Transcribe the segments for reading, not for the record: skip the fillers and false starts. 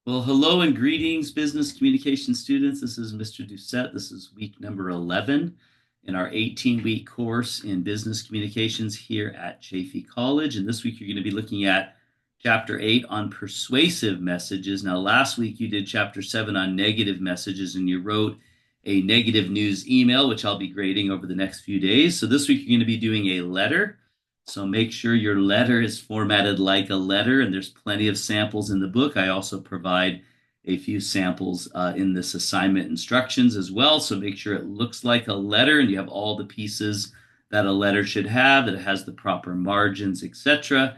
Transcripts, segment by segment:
Well, hello and greetings, business communication students. This is Mr. Doucette. This is week number 11 in our 18-week course in business communications here at Chaffey College. And this week you're going to be looking at chapter 8 on persuasive messages. Now, last week you did chapter 7 on negative messages and you wrote a negative news email, which I'll be grading over the next few days. So this week you're going to be doing a letter. So make sure your letter is formatted like a letter, and there's plenty of samples in the book. I also provide a few samples in this assignment instructions as well. So make sure it looks like a letter and you have all the pieces that a letter should have, that it has the proper margins, etc.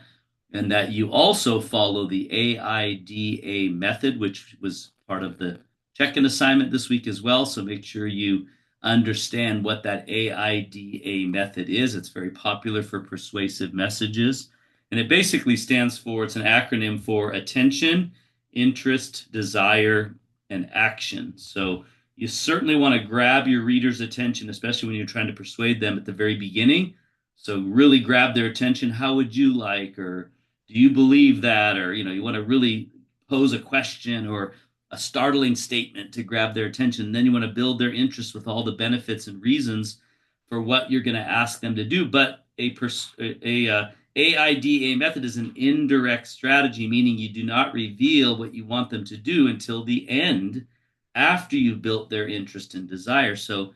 And that you also follow the AIDA method, which was part of the check-in assignment this week as well. So make sure you understand what that AIDA method is. It's very popular for persuasive messages. And it basically stands for, it's an acronym for attention, interest, desire, and action. So you certainly want to grab your reader's attention, especially when you're trying to persuade them at the very beginning. So really grab their attention. How would you like, or do you believe that? Or, you want to really pose a question or a startling statement to grab their attention. And then you want to build their interest with all the benefits and reasons for what you're going to ask them to do. But a AIDA method is an indirect strategy, meaning you do not reveal what you want them to do until the end after you've built their interest and desire. So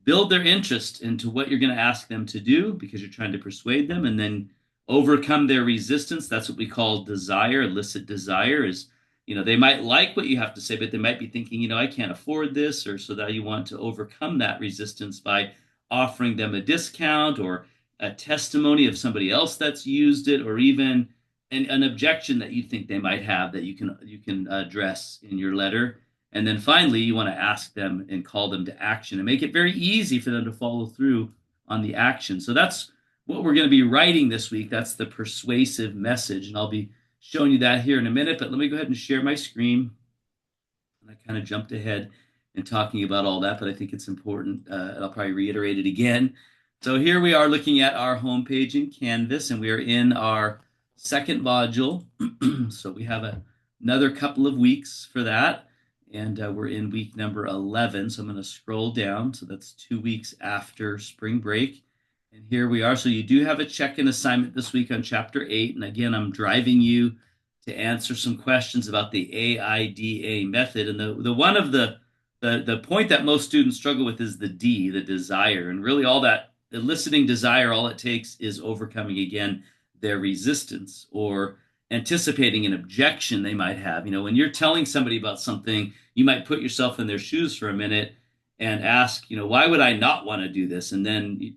build their interest into what you're going to ask them to do because you're trying to persuade them, and then overcome their resistance. That's what we call desire. Elicit desire is, they might like what you have to say, but they might be thinking, I can't afford this, or so that you want to overcome that resistance by offering them a discount or a testimony of somebody else that's used it, or even an objection that you think they might have that you can address in your letter. And then finally, you want to ask them and call them to action and make it very easy for them to follow through on the action. So that's what we're going to be writing this week. That's the persuasive message. And I'll be showing you that here in a minute, but let me go ahead and share my screen. And I kind of jumped ahead in talking about all that, but I think it's important. And I'll probably reiterate it again. So here we are looking at our homepage in Canvas, and we are in our second module. So we have another couple of weeks for that. And we're in week number 11. So I'm going to scroll down. So that's 2 weeks after spring break. And here we are. So you do have a check-in assignment this week on chapter 8. And again, I'm driving you to answer some questions about the AIDA method. And the one of the point that most students struggle with is the D, the desire. And really all that eliciting desire, all it takes is overcoming, again, their resistance or anticipating an objection they might have. When you're telling somebody about something, you might put yourself in their shoes for a minute and ask, why would I not want to do this? And then,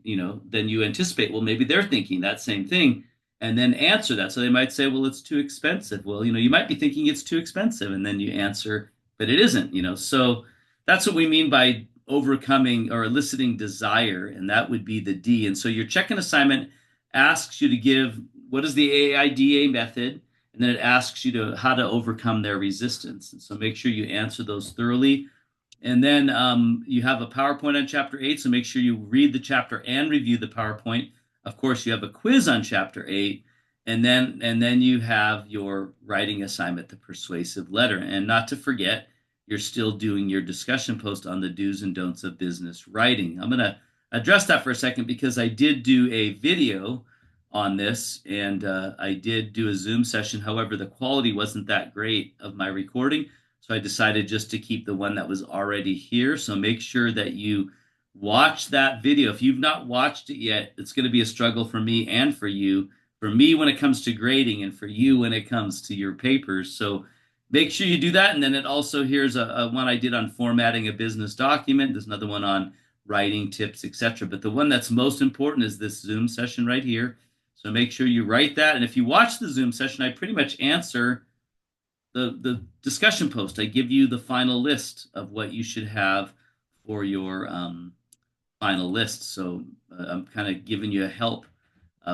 then you anticipate, well, maybe they're thinking that same thing, and then answer that. So they might say, well, it's too expensive. Well, you might be thinking it's too expensive, and then you answer, but it isn't, So that's what we mean by overcoming or eliciting desire, and that would be the D. And so your check-in assignment asks you to give what is the AIDA method, and then it asks you to how to overcome their resistance. And so make sure you answer those thoroughly. And then you have a PowerPoint on chapter 8, so make sure you read the chapter and review the PowerPoint. Of course, you have a quiz on chapter 8, and then you have your writing assignment, the persuasive letter. And not to forget, you're still doing your discussion post on the do's and don'ts of business writing. I'm going to address that for a second because I did do a video on this, and I did do a Zoom session. However, the quality wasn't that great of my recording. So I decided just to keep the one that was already here. So make sure that you watch that video. If you've not watched it yet, it's going to be a struggle for me and for you. For me when it comes to grading, and for you when it comes to your papers. So make sure you do that. And then it also, here's a one I did on formatting a business document. There's another one on writing tips, etc. But the one that's most important is this Zoom session right here. So make sure you write that. And if you watch the Zoom session, I pretty much answer the discussion post. I give you the final list of what you should have for your final list. So I'm kind of giving you a help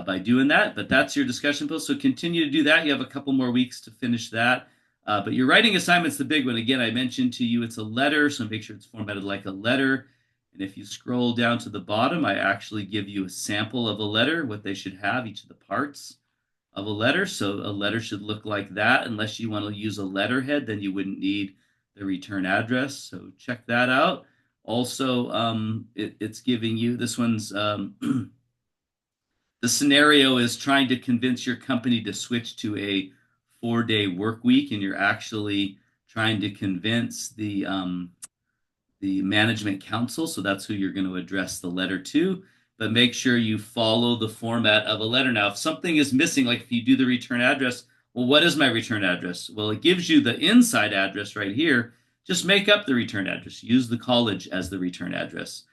by doing that, but that's your discussion post. So continue to do that. You have a couple more weeks to finish that. But your writing assignment's the big one. Again, I mentioned to you it's a letter, so make sure it's formatted like a letter. And if you scroll down to the bottom, I actually give you a sample of a letter, what they should have, each of the parts. of a letter. So a letter should look like that. Unless you want to use a letterhead, then you wouldn't need the return address. So check that out. Also, it's giving you this one's the scenario is trying to convince your company to switch to a 4-day work week, and you're actually trying to convince the management council. So that's who you're going to address the letter to. But make sure you follow the format of a letter. Now, if something is missing, like if you do the return address, well, what is my return address? Well, it gives you the inside address right here. Just make up the return address. Use the college as the return address.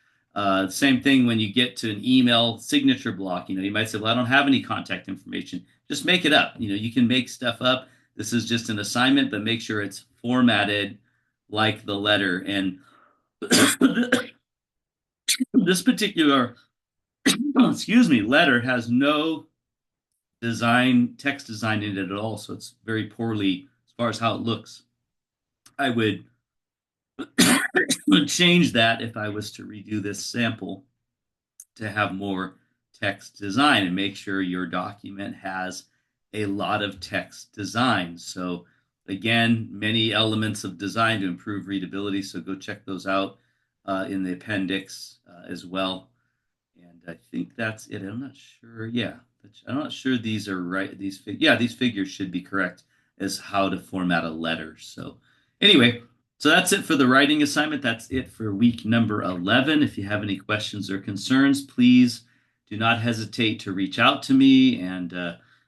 Same thing when you get to an email signature block. You might say, well, I don't have any contact information. Just make it up. You can make stuff up. This is just an assignment, but make sure it's formatted like the letter. And this particular, excuse me, letter has no text design in it at all. So it's very poorly as far as how it looks. I would change that if I was to redo this sample to have more text design and make sure your document has a lot of text design. So again, many elements of design to improve readability. So go check those out in the appendix as well. And I think that's it. I'm not sure. Yeah, I'm not sure these are right. These figures should be correct as how to format a letter. So anyway, so that's it for the writing assignment. That's it for week number 11. If you have any questions or concerns, please do not hesitate to reach out to me, and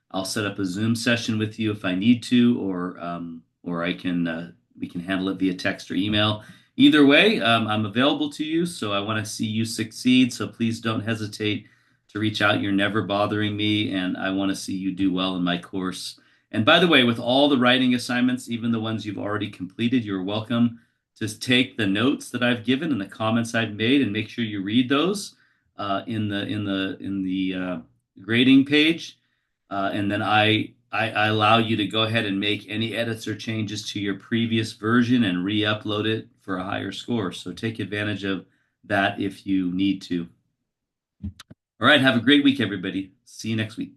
I'll set up a Zoom session with you if I need to, or I can we can handle it via text or email. Either way, I'm available to you, so I want to see you succeed. So please don't hesitate to reach out. You're never bothering me, and I want to see you do well in my course. And by the way, with all the writing assignments, even the ones you've already completed, you're welcome to take the notes that I've given and the comments I've made, and make sure you read those in the grading page. And then I allow you to go ahead and make any edits or changes to your previous version and re-upload it for a higher score. So take advantage of that if you need to. All right, have a great week, everybody. See you next week.